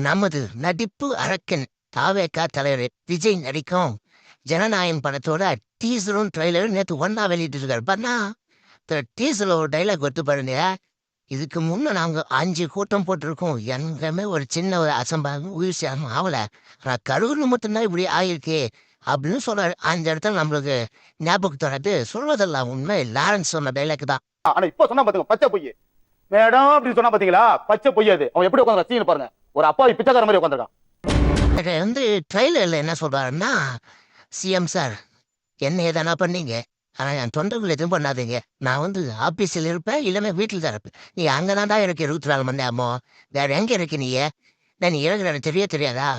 நமது நடிப்பு அரக்கன் தாவேகா தலைவர் விஜய் நடிக்கும் ஜனநாயகம் படத்தோட டீசரும் ட்ரெய்லரும் நேற்று ஒன்னா வெளியிட்டு இருக்காரு பண்ணா டீசர்ல ஒரு டைலாக் ஒத்து பாருங்க. இதுக்கு முன்ன நாங்க 5 கூட்டம் போட்டிருக்கோம், எங்கமே ஒரு சின்ன ஒரு அசம்பாவிதம் உயிர் சேதம் ஆகல. ஆனா கரூர்ல மட்டும்தான் இப்படி ஆயிருக்கு அப்படின்னு சொல்றாரு. அந்த இடத்துல நம்மளுக்கு ஞாபகத்து வராது. சொல்வதெல்லாம் உண்மை லாரன்ஸ் சொன்ன டைலாக் தான். ஆனா இப்ப சொன்னா பாத்துங்க பச்சை பொய் மேடம் அப்படின்னு சொன்னா பாத்தீங்களா, பச்சை பொய். அது அவன் எப்படி உட்காந்து ரசிகன்னு பாருங்க, ஒரு அப்பாவி பிச்சைக்கார மாதிரி உட்காந்துருக்கான். இது வந்து ட்ரெய்லர்ல என்ன சொல்றாருன்னா, சிஎம் சார் என்ன ஏதானா பண்ணீங்க, ஆனா என் தொண்டர்கள் எதுவும் பண்ணாதீங்க. நான் வந்து ஆபீஸில் இருப்பேன், இல்லைன்னா வீட்டில் தான் இருப்பேன். நீ அங்கதான்டா இருக்கு 24 மணி நேரமோ, வேற எங்க இருக்கு நீ? நான் இறங்குற தெரியாதா?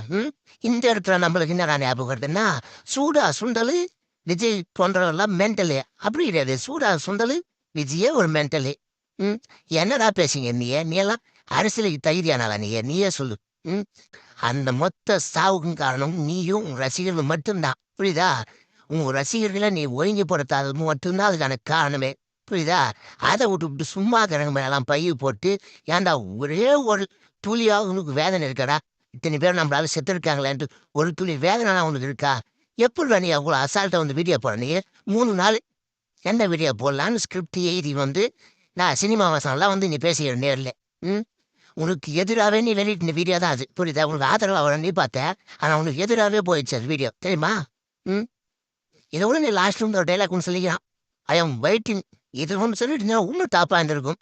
இந்த இடத்துல நம்மளுக்கு என்ன ஞாபகம் வருதுன்னா, சூடா சுண்டலு விஜய் போன்றவெல்லாம் மென்டலு. அப்படி கிடையாது. சூடா சுண்டலு விஜயே ஒரு மென்டலு. ம் என்னடா பேசுங்க நீ எல்லாம் அரசியலுக்கு தகுதியானாளா நீயே சொல்லு. ம் அந்த மொத்த சாவுக்கும் காரணம் நீயும் உன் ரசிகர்கள் மட்டும்தான். புரியுதா? உன் ரசிகர்களை நீ ஒழுங்குபடுத்தாதது மட்டும்தான் அதுக்கான காரணமே. புரியுதா? அதை விட்டு சும்மா கிழங்கு மேலாம் பைய போட்டு, ஏன்டா ஒரே ஒரு துளியாக உனக்கு வேதனை இருக்காடா? இத்தனை பேர் நம்மளால செத்து இருக்காங்களேன்ட்டு ஒரு துளி வேதனை உனக்கு இருக்கா? எப்படி நீ அவ்வளோ அசால்ட்டா வந்து வீடியோ போட? நீ 3 நாள் என்ன வீடியோ போடலான்னு ஸ்கிரிப்ட் எழுதி வந்து நான் சினிமா வசனம்லாம் வந்து நீ பேசுகிற நேரில். ம் உனக்கு எதிராகவே நீ வெளியிட்ட வீடியோ தான் அது. புரியுதா? உனக்கு ஆதரவு அவரை நீ பார்த்த, ஆனால் உனக்கு எதிராகவே போயிடுச்சு அது வீடியோ. தெரியுமா? ம் இதை விட நீ லாஸ்ட் ஒரு டைலாக் ஒன்று சொல்லிக்கிறான். I am waiting. இது ஒன்று சொல்லிட்டு இன்னும் டாப்பாக இருந்திருக்கும்.